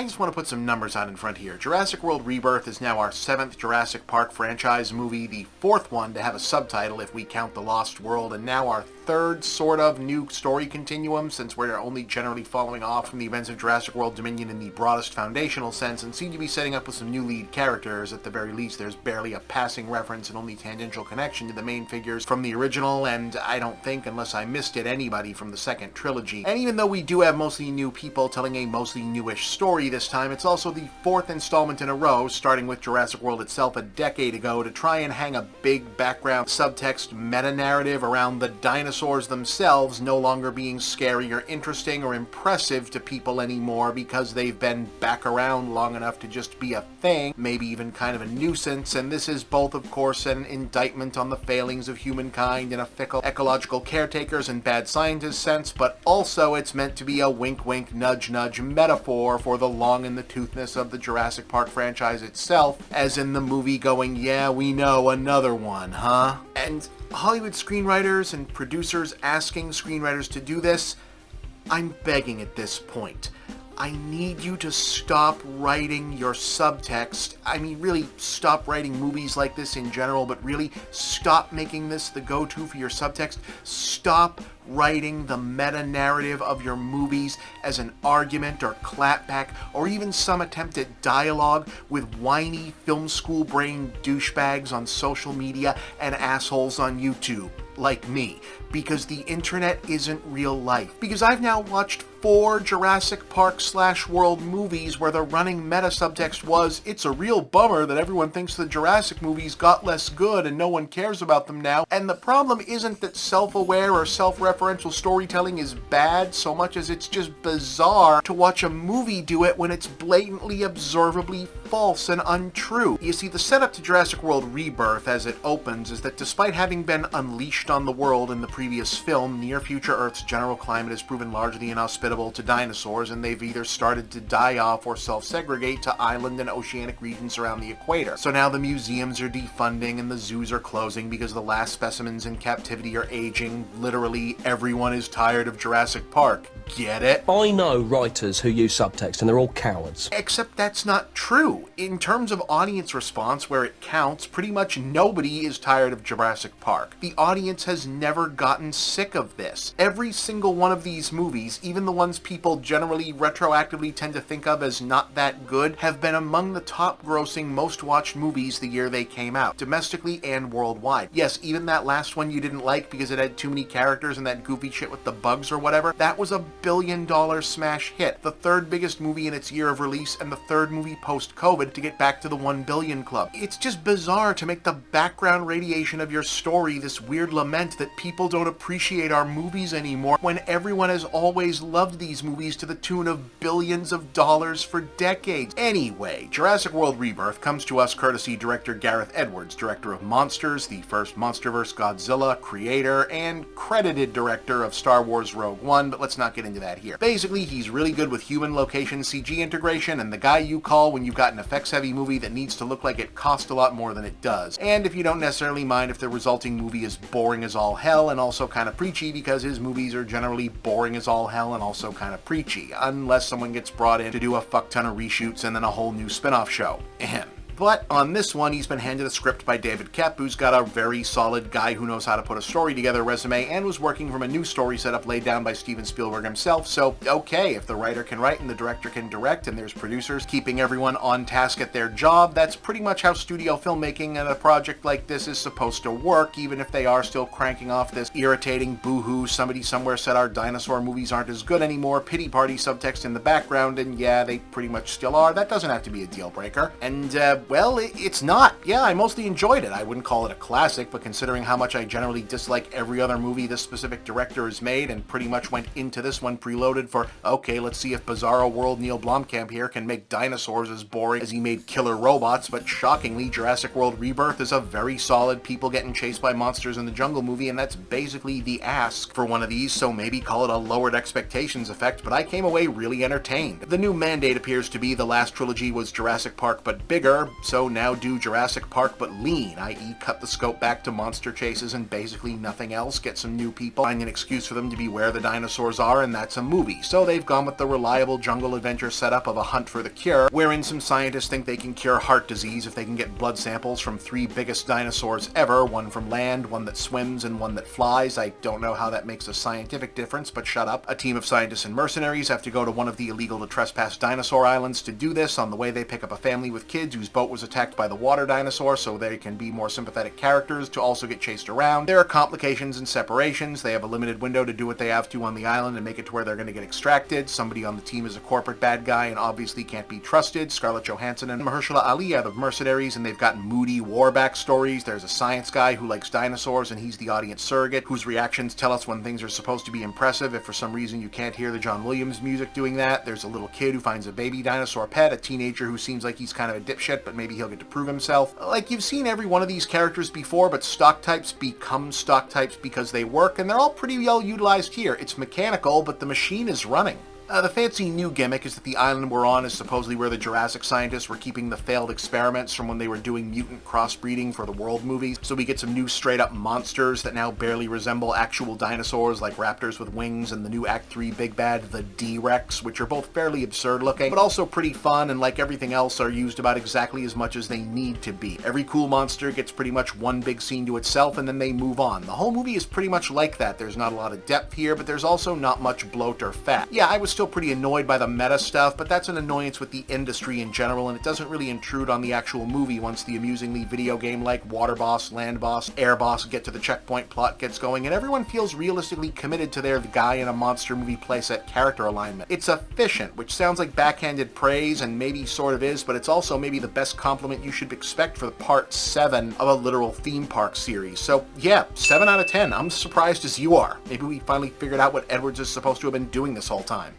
I just want to put some numbers out in front here. Jurassic World Rebirth is now our 7th Jurassic Park franchise movie, the 4th one to have a subtitle if we count The Lost World, and now our 3rd sort of new story continuum, since we're only generally following off from the events of Jurassic World Dominion in the broadest foundational sense, and seem to be setting up with some new lead characters. At the very least, there's barely a passing reference and only tangential connection to the main figures from the original, and I don't think, unless I missed it, anybody from the second trilogy. And even though we do have mostly new people telling a mostly newish story this time, it's also the 4th installment in a row, starting with Jurassic World itself a decade ago, to try and hang a big background subtext meta-narrative around the dinosaurs themselves no longer being scary or interesting or impressive to people anymore because they've been back around long enough to just be a thing, maybe even kind of a nuisance. And this is both, of course, an indictment on the failings of humankind in a fickle ecological caretakers and bad scientists sense, but also it's meant to be a wink-wink, nudge-nudge metaphor for the long in the toothness of the Jurassic Park franchise itself, as in the movie going, yeah, we know, another one, huh? And Hollywood screenwriters and producers asking screenwriters to do this, I'm begging at this point. I need you to stop writing your subtext. I mean, really, stop writing movies like this in general, but really, stop making this the go-to for your subtext. Stop writing the meta-narrative of your movies as an argument or clapback or even some attempt at dialogue with whiny film school brain douchebags on social media and assholes on YouTube like me, because the internet isn't real life. Because I've now watched 4 Jurassic Park/World movies where the running meta subtext was, it's a real bummer that everyone thinks the Jurassic movies got less good and no one cares about them now. And the problem isn't that self-aware or self-referential storytelling is bad so much as it's just bizarre to watch a movie do it when it's blatantly, observably false and untrue. You see, the setup to Jurassic World Rebirth as it opens is that despite having been unleashed on the world in the previous film, near-future Earth's general climate has proven largely inhospitable to dinosaurs, and they've either started to die off or self-segregate to island and oceanic regions around the equator. So now the museums are defunding and the zoos are closing because the last specimens in captivity are aging. Literally, everyone is tired of Jurassic Park. Get it? I know writers who use subtext and they're all cowards. Except that's not true. In terms of audience response, where it counts, pretty much nobody is tired of Jurassic Park. The audience has never gotten sick of this. Every single one of these movies, even the ones people generally retroactively tend to think of as not that good, have been among the top grossing, most watched movies the year they came out, domestically and worldwide. Yes, even that last one you didn't like because it had too many characters and that goofy shit with the bugs or whatever, that was a billion-dollar smash hit, the 3rd biggest movie in its year of release and the 3rd movie post-COVID to get back to the 1 billion club. It's just bizarre to make the background radiation of your story this weird lament that people don't appreciate our movies anymore when everyone has always loved these movies to the tune of billions of dollars for decades. Anyway, Jurassic World Rebirth comes to us courtesy director Gareth Edwards, director of Monsters, the first MonsterVerse Godzilla, creator, and credited director of Star Wars Rogue One, but let's not get into that here. Basically, he's really good with human location CG integration, and the guy you call when you've got an effects-heavy movie that needs to look like it cost a lot more than it does. And if you don't necessarily mind if the resulting movie is boring as all hell and also kind of preachy, because his movies are generally boring as all hell and also kind of preachy, unless someone gets brought in to do a fuck ton of reshoots and then a whole new spin-off show. Ahem. But on this one, he's been handed a script by David Koepp, who's got a very solid guy who knows how to put a story together resume and was working from a new story setup laid down by Steven Spielberg himself. So, okay, if the writer can write and the director can direct and there's producers keeping everyone on task at their job, that's pretty much how studio filmmaking and a project like this is supposed to work, even if they are still cranking off this irritating boo-hoo, somebody somewhere said our dinosaur movies aren't as good anymore, pity party subtext in the background, and yeah, they pretty much still are. That doesn't have to be a deal breaker. And, well, it's not. Yeah, I mostly enjoyed it. I wouldn't call it a classic, but considering how much I generally dislike every other movie this specific director has made and pretty much went into this one preloaded for, okay, let's see if Bizarro World Neil Blomkamp here can make dinosaurs as boring as he made killer robots, but shockingly, Jurassic World Rebirth is a very solid people getting chased by monsters in the jungle movie, and that's basically the ask for one of these, so maybe call it a lowered expectations effect, but I came away really entertained. The new mandate appears to be the last trilogy was Jurassic Park but bigger, so now do Jurassic Park but lean, i.e. cut the scope back to monster chases and basically nothing else, get some new people, find an excuse for them to be where the dinosaurs are, and that's a movie. So they've gone with the reliable jungle adventure setup of A Hunt for the Cure, wherein some scientists think they can cure heart disease if they can get blood samples from 3 biggest dinosaurs ever, one from land, one that swims, and one that flies. I don't know how that makes a scientific difference, but shut up. A team of scientists and mercenaries have to go to one of the illegal to trespass dinosaur islands to do this. On the way, they pick up a family with kids whose boat was attacked by the water dinosaur, so they can be more sympathetic characters to also get chased around. There are complications and separations. They have a limited window to do what they have to on the island and make it to where they're going to get extracted. Somebody on the team is a corporate bad guy and obviously can't be trusted. Scarlet Johansson and Mahershala Ali are the mercenaries, and they've got moody war backstories. There's a science guy who likes dinosaurs, and he's the audience surrogate, whose reactions tell us when things are supposed to be impressive if for some reason you can't hear the John Williams music doing that. There's a little kid who finds a baby dinosaur pet, a teenager who seems like he's kind of a dipshit, but maybe he'll get to prove himself. Like, you've seen every one of these characters before, but stock types become stock types because they work, and they're all pretty well utilized here. It's mechanical, but the machine is running. The fancy new gimmick is that the island we're on is supposedly where the Jurassic scientists were keeping the failed experiments from when they were doing mutant crossbreeding for the World movies. So we get some new straight-up monsters that now barely resemble actual dinosaurs, like raptors with wings, and the new Act 3 big bad, the D-Rex, which are both fairly absurd looking, but also pretty fun, and like everything else, are used about exactly as much as they need to be. Every cool monster gets pretty much one big scene to itself, and then they move on. The whole movie is pretty much like that. There's not a lot of depth here, but there's also not much bloat or fat. Yeah, I was still pretty annoyed by the meta stuff, but that's an annoyance with the industry in general, and it doesn't really intrude on the actual movie once the amusingly video game-like water boss, land boss, air boss, get to the checkpoint plot gets going, and everyone feels realistically committed to their guy in a monster movie playset character alignment. It's efficient, which sounds like backhanded praise, and maybe sort of is, but it's also maybe the best compliment you should expect for the part 7 of a literal theme park series. So yeah, 7 out of 10. I'm surprised as you are. Maybe we finally figured out what Edwards is supposed to have been doing this whole time.